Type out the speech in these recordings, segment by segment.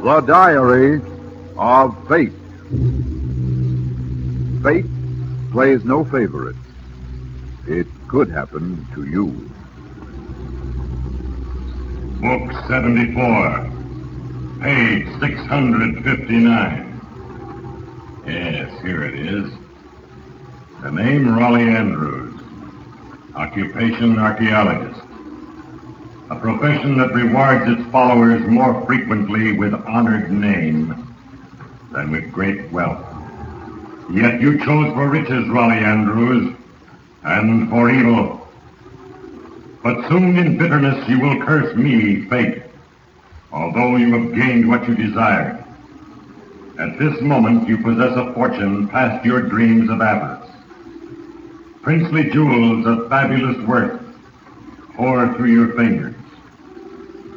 The Diary of Fate. Fate plays no favorites. It could happen to you. Book 74, page 659. Yes, here it is. The name Rollie Andrews. Occupation archaeologist. A profession that rewards its followers more frequently with honored name than with great wealth. Yet you chose for riches, Rollie Andrews, and for evil. But soon in bitterness you will curse me, fate, although you have gained what you desired. At this moment you possess a fortune past your dreams of avarice. Princely jewels of fabulous worth pour through your fingers.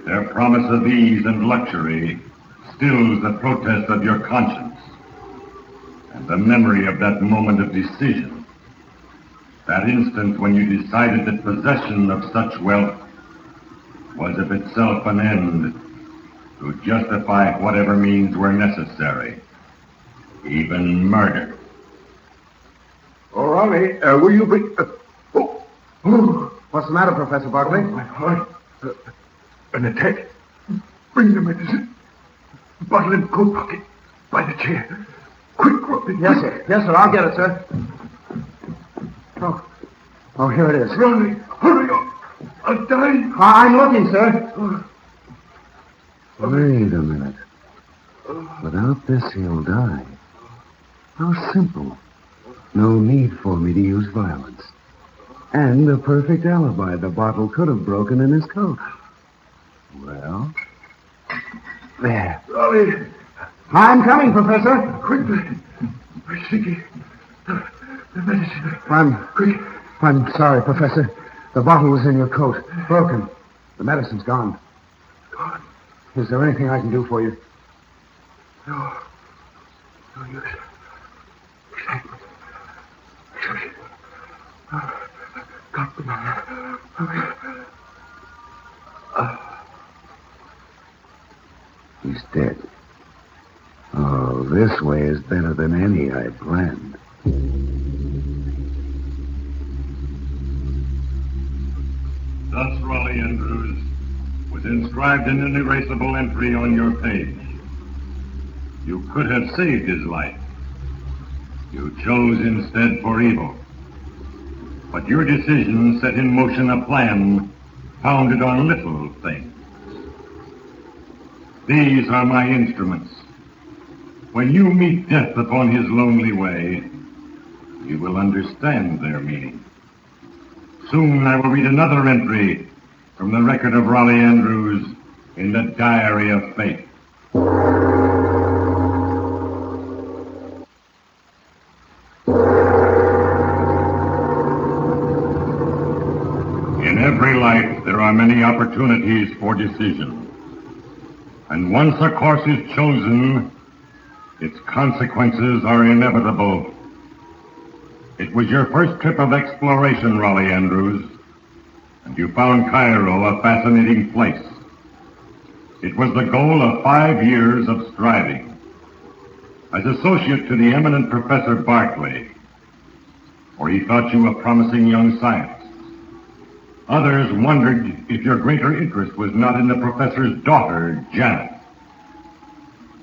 Their promise of ease and luxury stills the protest of your conscience and the memory of that moment of decision, that instant when you decided that possession of such wealth was of itself an end to justify whatever means were necessary, even murder. Oh, Rollie, will you bring... What's the matter, Professor Barkley? My heart. An attack. Bring the medicine. Bottle in coat pocket. By the chair. Quick, Rollie. Yes, sir. Yes, sir. I'll get it, sir. Oh, here it is. Rollie, hurry up. I'll die. I'm looking, sir. Wait a minute. Without this, he'll die. How simple. No need for me to use violence. And a perfect alibi. The bottle could have broken in his coat. Well, there. Rollie, I'm coming, Professor. quickly. I think the medicine. I'm sorry, Professor. The bottle was in your coat. Broken. The medicine's gone. Gone. Is there anything I can do for you? No. No use. Excitement. Excitement. Got the man. He's dead. Oh, this way is better than any I planned. Thus, Rollie Andrews was inscribed in an erasable entry on your page. You could have saved his life. You chose instead for evil. But your decision set in motion a plan founded on little things. These are my instruments. When you meet death upon his lonely way, you will understand their meaning. Soon I will read another entry from the record of Rollie Andrews in the Diary of Fate. In every life, there are many opportunities for decision. And once a course is chosen, its consequences are inevitable. It was your first trip of exploration, Rollie Andrews, and you found Cairo a fascinating place. It was the goal of 5 years of striving. As associate to the eminent Professor Barkley, for he thought you a promising young scientist. Others wondered if your greater interest was not in the professor's daughter, Janet.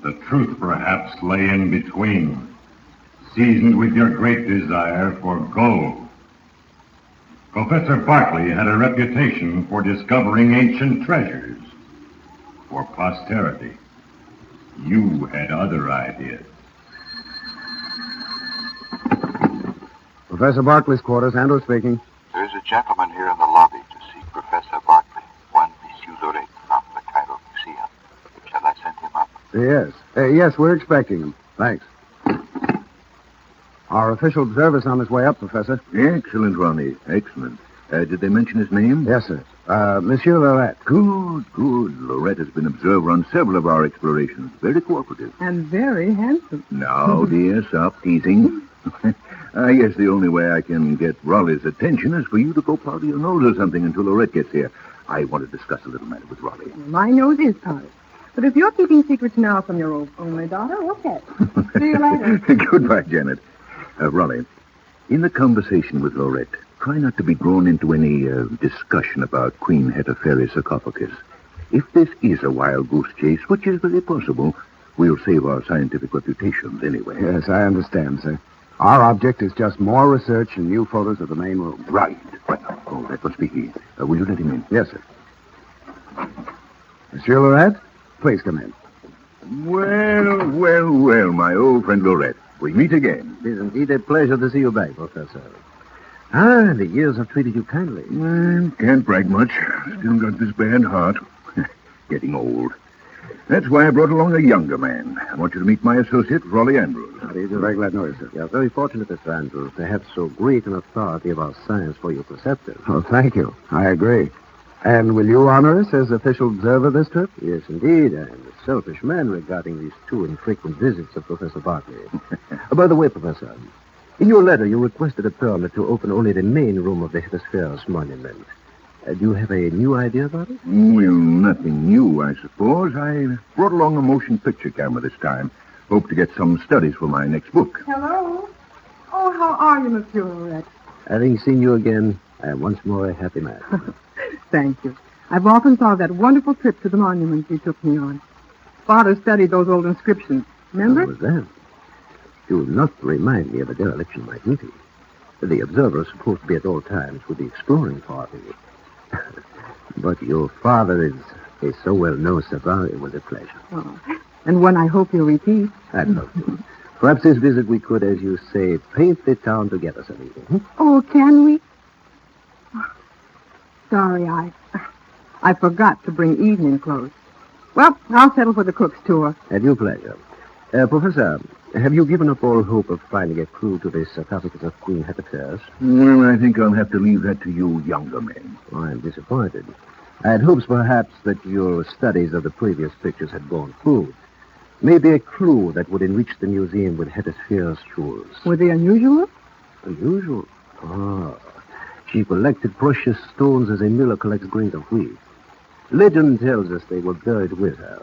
The truth, perhaps, lay in between, seasoned with your great desire for gold. Professor Barkley had a reputation for discovering ancient treasures for posterity. You had other ideas. Professor Barkley's quarters. Andrew speaking. There's a gentleman here in the lobby to see Professor Barkley, one Monsieur Lorette from the Cairo Museum. Shall I send him up? Yes. Yes, we're expecting him. Thanks. Our official observer's on his way up, Professor. Excellent, Ronnie. Excellent. Did they mention his name? Yes, sir. Monsieur Lorette. Good, good. Lorette has been observer on several of our explorations. Very cooperative. And very handsome. Now, dear, stop teasing. I guess the only way I can get Rollie's attention is for you to go powder your nose or something until Lorette gets here. I want to discuss a little matter with Rollie. My nose is powdered. But if you're keeping secrets now from your only daughter, okay. See you later. Goodbye, Janet. Rollie, in the conversation with Lorette, try not to be drawn into any discussion about Queen Heteferi's sarcophagus. If this is a wild goose chase, which is very possible, we'll save our scientific reputations anyway. Yes, I understand, sir. Our object is just more research and new photos of the main room. Right. Oh, that must be he. Will you let him in? Yes, sir. Monsieur Lorette, please come in. Well, my old friend Lorette. We meet again. It is indeed a pleasure to see you back, Professor. Ah, the years have treated you kindly. Can't brag much. Still got this bad heart. Getting old. That's why I brought along a younger man. I want you to meet my associate, Rollie Andrews. He's a very glad to know you, sir. You are very fortunate, Mr. Andrews, to have so great an authority about science for your preceptors. Oh, thank you. I agree. And will you honor us as official observer this trip? Yes, indeed. I am a selfish man regarding these two infrequent visits of Professor Bartley. By the way, Professor, in your letter you requested a permit to open only the main room of the Heteferi's monument. Do you have a new idea about it? Well, nothing new, I suppose. I brought along a motion picture camera this time. Hope to get some studies for my next book. Hello. Oh, how are you, Monsieur Lorette? Having seen you again, I am once more a happy man. Thank you. I've often thought of that wonderful trip to the monuments you took me on. Father studied those old inscriptions. Remember? What was that? Do not remind me of a dereliction of my duty. The observer is supposed to be at all times with the exploring party. But your father is so well known, Savant, it was a pleasure. Oh, and one I hope you'll repeat. I'd love to. Perhaps this visit we could, as you say, paint the town together some evening. Oh, can we? Sorry, I forgot to bring evening clothes. Well, I'll settle for the cook's tour. At your pleasure. Professor, have you given up all hope of finding a clue to this sarcophagus of Queen Hetefers? Well, I think I'll have to leave that to you younger men. Oh, I'm disappointed. I had hopes, perhaps, that your studies of the previous pictures had borne fruit. Maybe a clue that would enrich the museum with Hetefers' jewels. Were they unusual? Unusual? Ah. She collected precious stones as a miller collects grains of wheat. Legend tells us they were buried with her.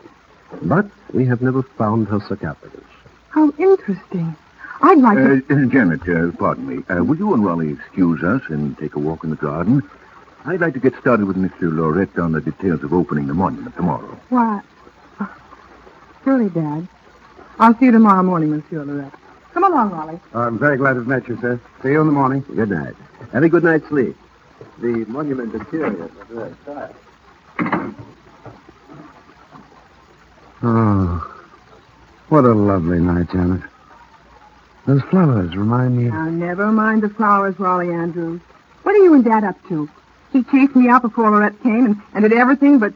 But we have never found her sarcophagus. How interesting. I'd like to... Janet, pardon me. Will you and Rollie excuse us and take a walk in the garden? I'd like to get started with Mr. Lorette on the details of opening the monument tomorrow. Why? Surely, Dad. I'll see you tomorrow morning, Monsieur Lorette. Come along, Rollie. I'm very glad to have met you, sir. See you in the morning. Good night. Have a good night's sleep. The monument interior is very fine. Oh, what a lovely night, Janet. Those flowers remind me of... Now, never mind the flowers, Rollie Andrews. What are you and Dad up to? He chased me out before Lorette came and did everything but,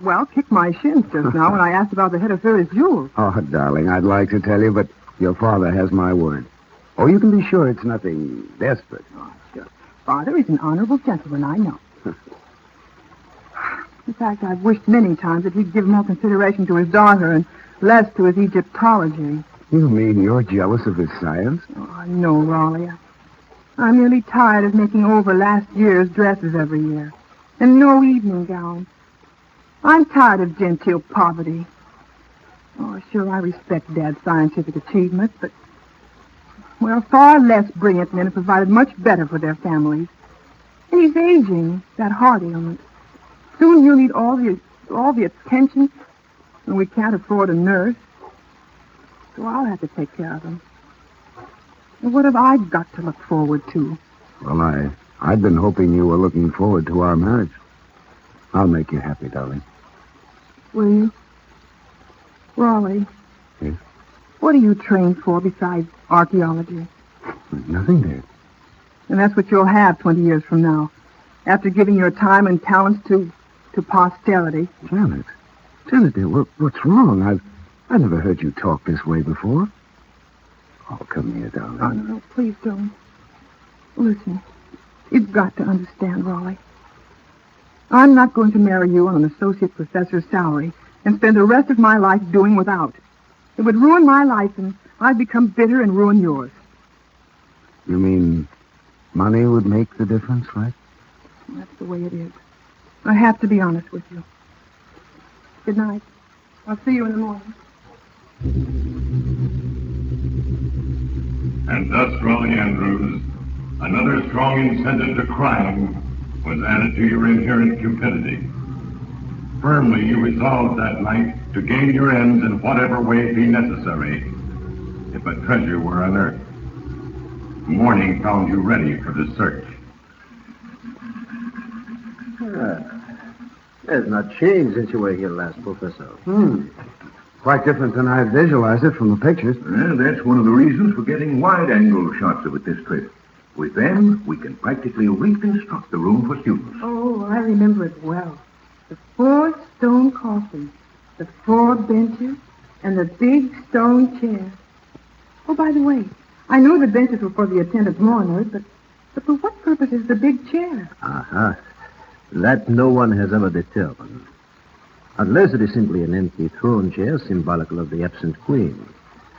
well, kick my shins just now when I asked about the Heteferi's jewels. Oh, darling, I'd like to tell you, but your father has my word. Oh, you can be sure it's nothing desperate. Oh, sure. Father is an honorable gentleman, I know. In fact, I've wished many times that he'd give more consideration to his daughter and less to his Egyptology. You mean you're jealous of his science? Oh, no, Rollie. I'm really tired of making over last year's dresses every year. And no evening gowns. I'm tired of genteel poverty. Oh, sure, I respect Dad's scientific achievements, but, well, far less brilliant men have provided much better for their families. And he's aging, that heart ailment. Soon he'll need all the attention, and we can't afford a nurse. So I'll have to take care of him. And what have I got to look forward to? Well, I'd been hoping you were looking forward to our marriage. I'll make you happy, darling. Will you? Rollie. Yes? What are you trained for besides archaeology? Nothing, dear. And that's what you'll have 20 years from now, after giving your time and talents to posterity. Janet, dear, what's wrong? I've never heard you talk this way before. Oh, come here, darling. Oh, no, please don't. Listen, you've got to understand, Rollie. I'm not going to marry you on an associate professor's salary and spend the rest of my life doing without. It would ruin my life, and I'd become bitter and ruin yours. You mean money would make the difference, right? That's the way it is. I have to be honest with you. Good night. I'll see you in the morning. And thus, Rollie Andrews, another strong incentive to crime was added to your inherent cupidity. Firmly you resolved that night to gain your ends in whatever way be necessary, if a treasure were unearthed. Morning found you ready for the search. There's not changed since you were here last, Professor. Quite different than I visualized it from the pictures. Well, that's one of the reasons for getting wide-angle shots of it this trip. With them, we can practically reconstruct the room for students. Oh, I remember it well. The 4 stone coffins, the 4 benches, and the big stone chair. Oh, by the way, I know the benches were for the attentive mourners, but for what purpose is the big chair? That no one has ever determined. Unless it is simply an empty throne chair symbolical of the absent queen.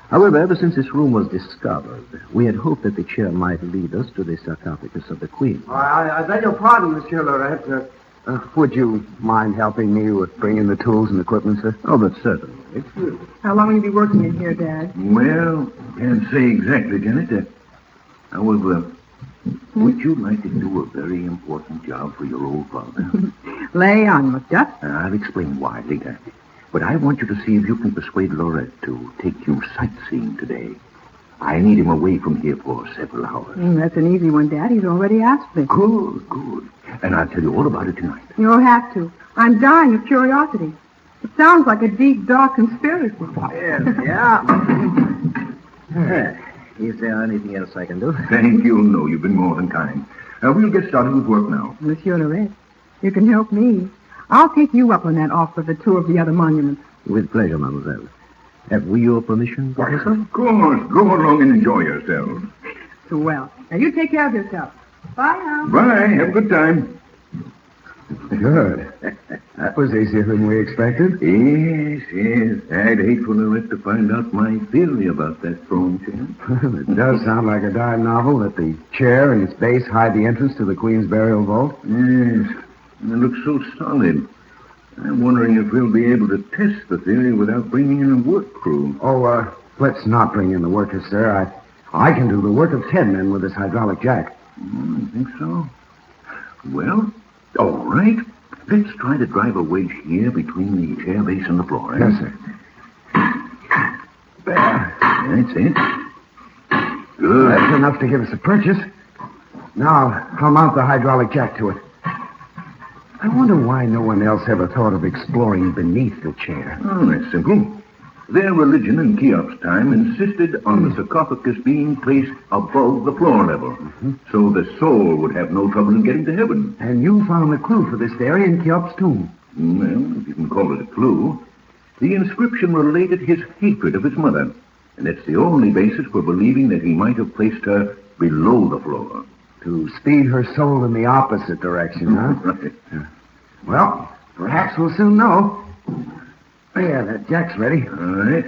However, ever since this room was discovered, we had hoped that the chair might lead us to the sarcophagus of the queen. I beg your pardon, Monsieur Lorette. Would you mind helping me with bringing the tools and equipment, sir? Oh, but certainly. How long will you be working in here, Dad? Well, can't say exactly, Janet. However, would you like to do a very important job for your old father? Lay on, Macduff. I'll explain why later. But I want you to see if you can persuade Lorette to take you sightseeing today. I need him away from here for several hours. That's an easy one, Dad. He's already asked me. Good. And I'll tell you all about it tonight. You'll have to. I'm dying of curiosity. It sounds like a deep, dark conspiracy. Yeah. Is there anything else I can do? Thank you. No, you've been more than kind. We'll get started with work now. Monsieur Lorette, you can help me. I'll take you up on that offer of the tour of the other monuments. With pleasure, mademoiselle. Have we your permission, Professor? Of course. Go along and enjoy yourself. Well. Now, you take care of yourself. Bye now. Bye. Have a good time. Good. That was easier than we expected. Yes. I'd hate for Lorette to find out my theory about that throne chair. It does sound like a dime novel that the chair and its base hide the entrance to the Queen's burial vault. Yes. It looks so solid. I'm wondering if we'll be able to test the theory without bringing in a work crew. Oh, let's not bring in the workers, sir. I can do the work of 10 men with this hydraulic jack. You think so? Well, all right. Let's try to drive a wedge here between the chair base and the floor. Eh? Yes, sir. There. That's it. Good. That's enough to give us a purchase. Now, I'll mount the hydraulic jack to it. I wonder why no one else ever thought of exploring beneath the chair. Oh, that's simple. Their religion in Cheops' time insisted on the sarcophagus being placed above the floor level, so the soul would have no trouble in getting to heaven. And you found the clue for this theory in Cheops' tomb. Well, if you can call it a clue. The inscription related his hatred of his mother, and it's the only basis for believing that he might have placed her below the floor. To speed her soul in the opposite direction, huh? Right. Well, perhaps we'll soon know. Yeah, that jack's ready. All right.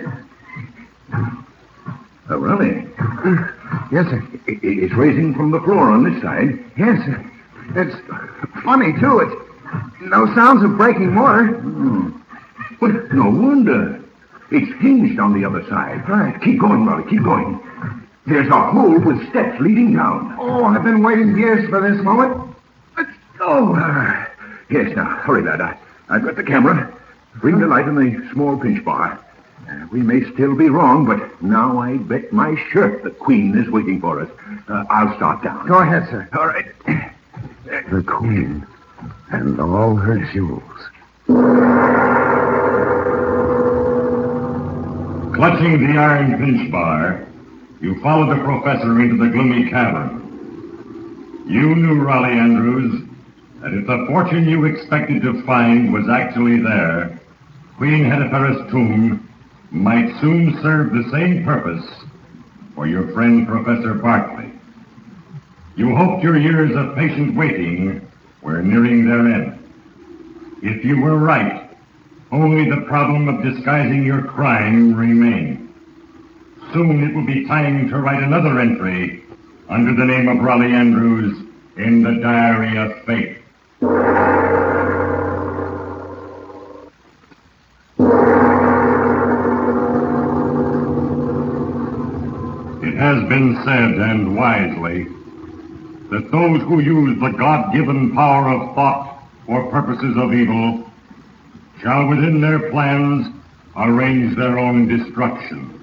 Rollie. Yes, sir. It's raising from the floor on this side. Yes, sir. It's funny, too. It's no sounds of breaking mortar. Well, no wonder. It's hinged on the other side. Right. Keep going, Rollie. Keep going. There's a hole with steps leading down. Oh, I've been waiting years for this moment. Let's go. Yes, now, hurry, lad. I've got the camera. Bring the light and the small pinch bar. We may still be wrong, but now I bet my shirt the Queen is waiting for us. I'll start down. Go ahead, sir. All right. The Queen and all her jewels. Clutching the iron pinch bar, you followed the professor into the gloomy cavern. You knew, Rollie Andrews, that if the fortune you expected to find was actually there, Queen Hetepera's tomb might soon serve the same purpose for your friend Professor Bartley. You hoped your years of patient waiting were nearing their end. If you were right, only the problem of disguising your crime remained. Soon it will be time to write another entry under the name of Rollie Andrews in the Diary of Fate. has been said, and wisely, that those who use the God-given power of thought for purposes of evil shall within their plans arrange their own destruction.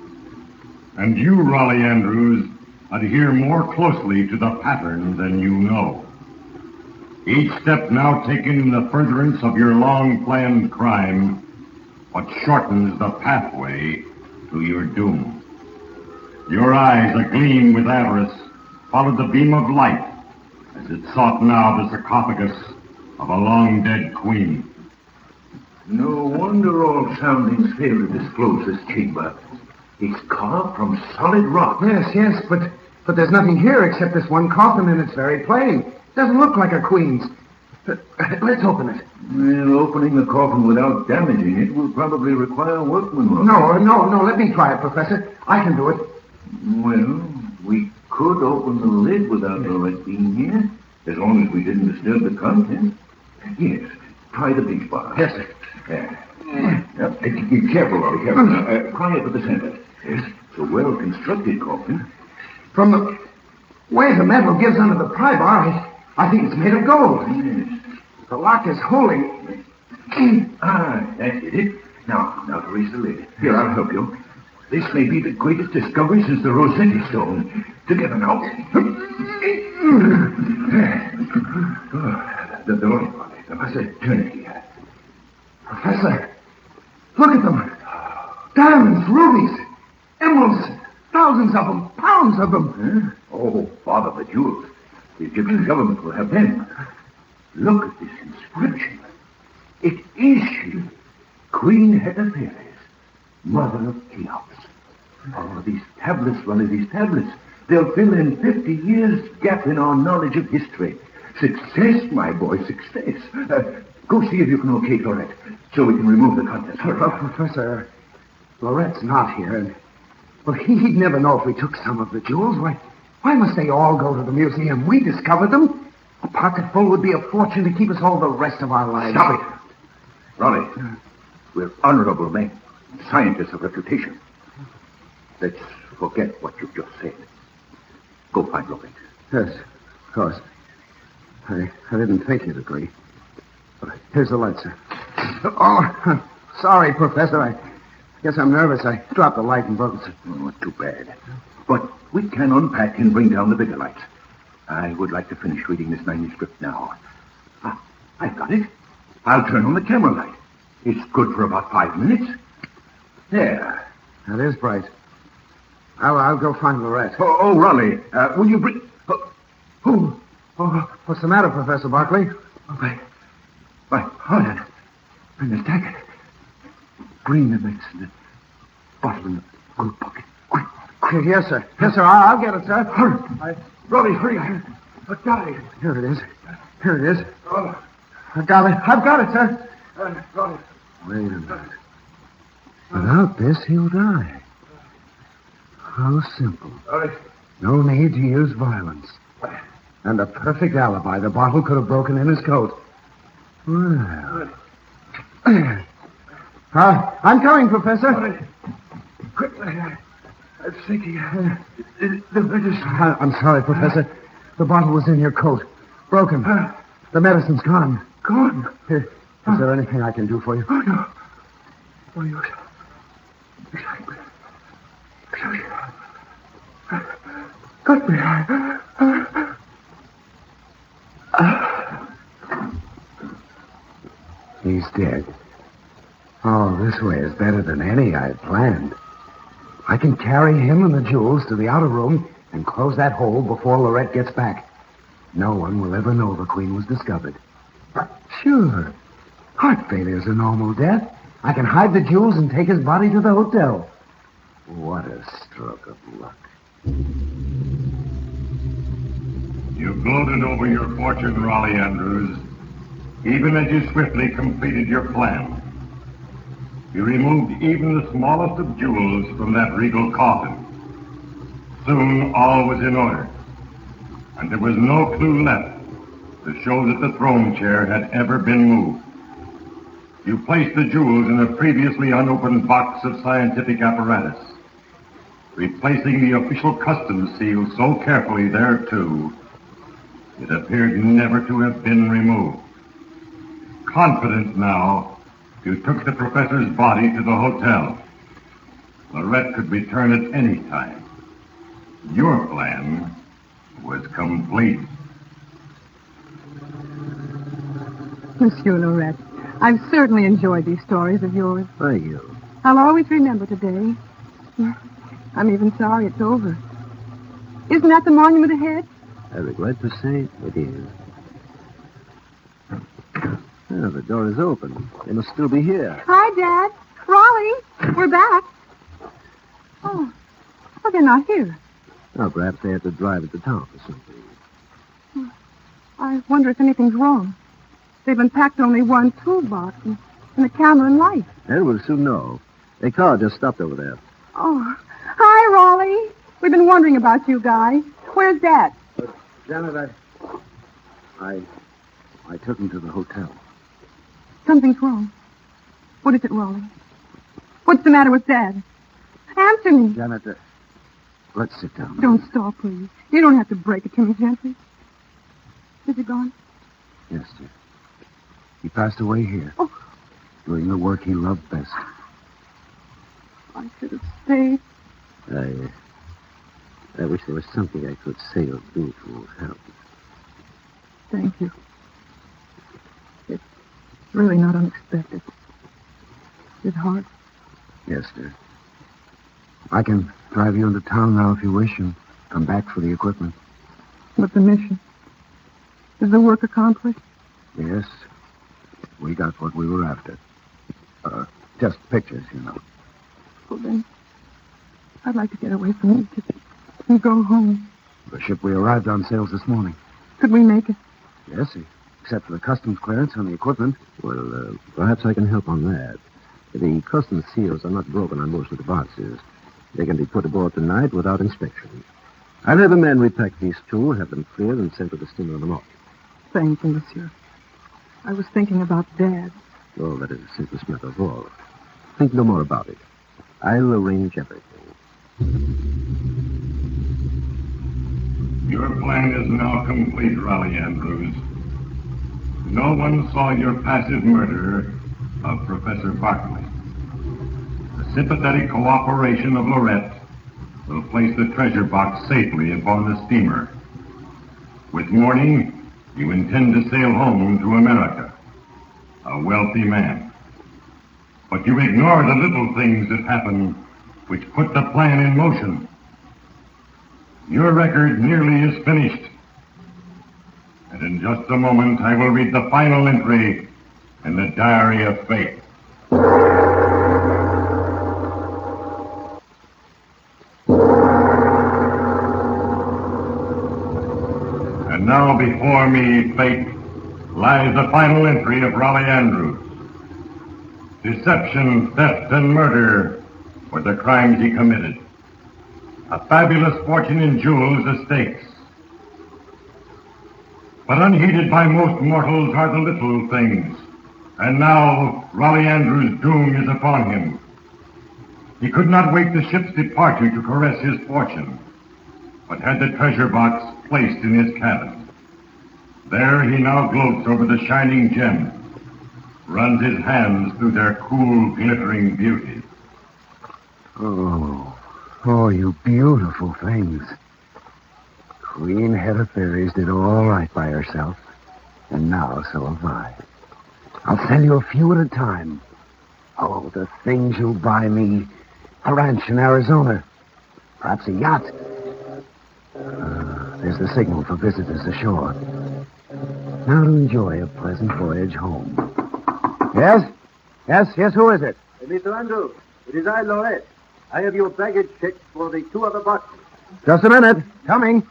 And you, Rollie Andrews, adhere more closely to the pattern than you know. Each step now taken in the furtherance of your long-planned crime but shortens the pathway to your doom. Your eyes, agleam with avarice, followed the beam of light as it sought now the sarcophagus of a long-dead queen. No wonder all soundings fail to disclose this chamber. It's carved from solid rock. Yes, but there's nothing here except this one coffin, and it's very plain. Doesn't look like a queen's. Let's open it. Well, opening the coffin without damaging it will probably require workmanship. No, let me try it, Professor. I can do it. Well, we could open the lid without Lorette being here, as long as we didn't disturb the contents. Yes, try the beach bar. Yes, sir. Careful, Rollie, careful. Now, pry it at the center. Yes, it's a well-constructed coffin. From the way the metal gives under the pry bar, I think it's made of gold. Yes. The lock is holding. That's it. Now to raise the lid. Here, I'll help you. This may be the greatest discovery since the Rossetti Stone. Together now. The light, Rollie. Professor, turn it here. Professor, look at them. Diamonds, rubies, emeralds, thousands of them, pounds of them. Huh? Oh, bother the jewels. The Egyptian government will have them. Look at this inscription. It is she, Queen Hetephères, mother of Cheops. Oh, these tablets, Rollie, these tablets. They'll fill in 50 years' gap in our knowledge of history. Success, my boy, success. Go see if you can locate Lorette, so we can remove the contents. Professor, Lorette's not here, and he'd never know if we took some of the jewels. Why must they all go to the museum? We discovered them. A pocket full would be a fortune to keep us all the rest of our lives. Stop it. Rollie, we're honorable men, scientists of reputation. Let's forget what you've just said. Go find Lorette. Yes, of course. I didn't think you'd agree. But here's the light, sir. Oh, sorry, Professor. I guess I'm nervous. I dropped the light and broke it. Oh, too bad. But we can unpack and bring down the bigger lights. I would like to finish reading this manuscript now. I've got it. I'll turn on the camera light. It's good for about 5 minutes. There. That is bright. I'll go find Lorette. Oh, Rollie, will you bring... What's the matter, Professor Barclay? My heart and the dagger. Bring the medicine, bottle in the coat pocket. Quick. Yes, sir. Yes, sir. I'll get it, sir. Hurry. Rollie, hurry. I've got it. Here it is. Oh. I've got it, sir. Rollie. Wait a minute. Without this, he'll die. How simple. Rollie. No need to use violence. And a perfect alibi. The bottle could have broken in his coat. Well. I'm coming, Professor. Quickly. I'm thinking. The medicine. I'm sorry, Professor. The bottle was in your coat. Broken. The medicine's gone. Gone? Is there anything I can do for you? Oh, no. Oh, you... Got me. He's dead. Oh, this way is better than any I'd planned. I can carry him and the jewels to the outer room and close that hole before Lorette gets back. No one will ever know the Queen was discovered. Sure. Heart failure's a normal death. I can hide the jewels and take his body to the hotel. What a stroke of luck. You gloated over your fortune, Rollie Andrews, even as you swiftly completed your plan. You removed even the smallest of jewels from that regal coffin. Soon all was in order, and there was no clue left to show that the throne chair had ever been moved. You placed the jewels in a previously unopened box of scientific apparatus. replacing the official customs seal so carefully there, too, it appeared never to have been removed. Confident now, you took the professor's body to the hotel. Lorette could return at any time. Your plan was complete. Monsieur Lorette, I've certainly enjoyed these stories of yours. Thank you. I'll always remember today. I'm even sorry it's over. Isn't that the monument ahead? I regret to say it is. Oh, the door is open. They must still be here. Hi, Dad. Rollie, we're back. Oh, they're not here. Oh, perhaps they had to drive into town or something. I wonder if anything's wrong. They've unpacked only one toolbox and a camera and light. Well, we'll soon know. A car just stopped over there. Oh, hi, Rollie. We've been wondering about you guys. Where's Dad? Janet, I took him to the hotel. Something's wrong. What is it, Rollie? What's the matter with Dad? Answer me. Janet, let's sit down. Don't stall, please. You don't have to break it to me gently. Is he gone? Yes, dear. He passed away here. Oh. Doing the work he loved best. I should have stayed. I wish there was something I could say or do to help. Thank you. It's really not unexpected. Is it hard? Yes, dear. I can drive you into town now if you wish and come back for the equipment. But the mission? Is the work accomplished? Yes. We got what we were after. Just pictures, you know. Well, then, I'd like to get away from Egypt and go home. The ship we arrived on sails this morning. Could we make it? Yes, except for the customs clearance on the equipment. Well, perhaps I can help on that. The customs seals are not broken on most of the boxes. They can be put aboard tonight without inspection. I'll have a man repack these two, have them cleared, and sent to the steamer in the morning. Thank you, monsieur. I was thinking about Dad. Oh, that is the simplest matter of all. Think no more about it. I'll arrange everything. Your plan is now complete, Rollie Andrews. No one saw your passive murder of Professor Barkley. The sympathetic cooperation of Lorette will place the treasure box safely upon the steamer. With morning, you intend to sail home to America, a wealthy man. But you ignore the little things that happen which put the plan in motion. Your record nearly is finished. And in just a moment, I will read the final entry in the diary of fate. And now before me, fate, lies the final entry of Rollie Andrews. Deception, theft, and murder were the crimes he committed. A fabulous fortune in jewels as stakes. But unheeded by most mortals are the little things. And now Rollie Andrews' doom is upon him. He could not wait the ship's departure to caress his fortune, but had the treasure box placed in his cabin. There he now gloats over the shining gems, runs his hands through their cool, glittering beauty. Oh, you beautiful things. Queen Hedda Fairies did all right by herself, and now so have I. I'll sell you a few at a time. Oh, the things you'll buy me. A ranch in Arizona. Perhaps a yacht. There's the signal for visitors ashore. Now to enjoy a pleasant voyage home. Yes? Yes, who is it? Mr. Andrews, it is I, Lorette. I have your baggage checked for the two other boxes. Just a minute. Coming.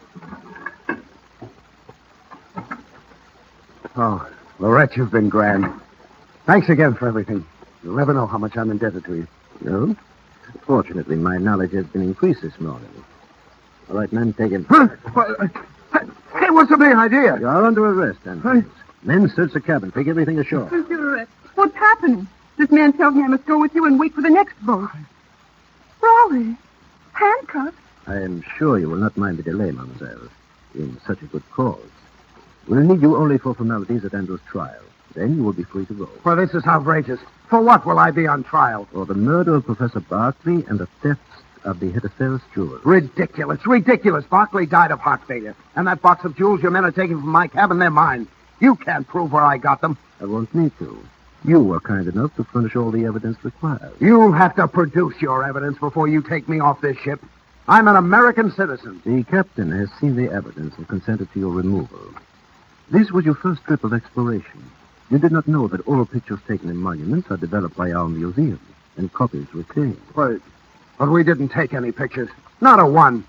Oh, Lorette, you've been grand. Thanks again for everything. You'll never know how much I'm indebted to you. No? Fortunately, my knowledge has been increased this morning. All right, men, take him. Huh? Hey, what's the big idea? You are under arrest, Andrews. Men, search the cabin. Take everything ashore. Monsieur Lorette, what's happening? This man tells me I must go with you and wait for the next boat. Rollie, Handcuffed? I am sure you will not mind the delay, mademoiselle, in such a good cause. We'll need you only for formalities at Andrew's trial. Then you will be free to go. Well, this is outrageous. For what will I be on trial? For the murder of Professor Barkley and the theft of the Hetterfels jewels. Ridiculous, ridiculous. Barkley died of heart failure. And that box of jewels your men are taking from my cabin, they're mine. You can't prove where I got them. I won't need to. You were kind enough to furnish all the evidence required. You'll have to produce your evidence before you take me off this ship. I'm an American citizen. The captain has seen the evidence and consented to your removal. This was your first trip of exploration. You did not know that all pictures taken in monuments are developed by our museum, and copies retained. But we didn't take any pictures. Not a one.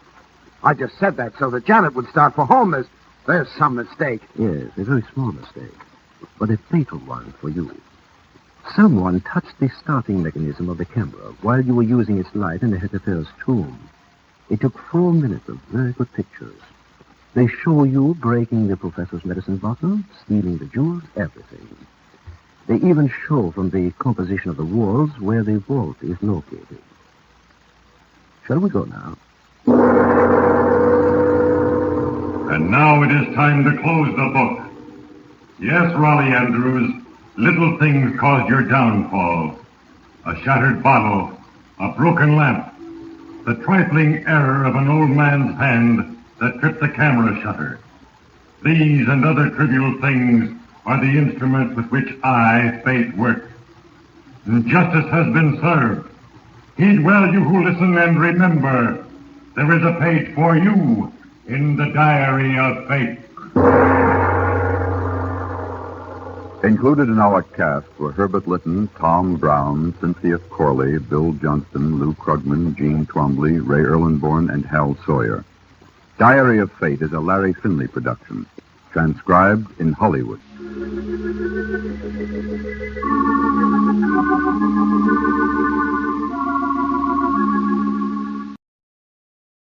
I just said that so that Janet would start for home. There's some mistake. Yes, a very small mistake, but a fatal one for you. Someone touched the starting mechanism of the camera while you were using its light in the Hetterfels tomb. It took 4 minutes of very good pictures. They show you breaking the professor's medicine bottle, stealing the jewels, everything. They even show from the composition of the walls where the vault is located. Shall we go now? And now it is time to close the book. Yes, Rollie Andrews, little things caused your downfall. A shattered bottle, a broken lamp, the trifling error of an old man's hand that tripped the camera shutter. These and other trivial things are the instruments with which I, fate, work. And justice has been served. Heed well, you who listen, and remember, there is a page for you in the diary of fate. Included in our cast were Herbert Lytton, Tom Brown, Cynthia Corley, Bill Johnston, Lou Krugman, Gene Twombly, Ray Erlenborn, and Hal Sawyer. Diary of Fate is a Larry Finley production, transcribed in Hollywood.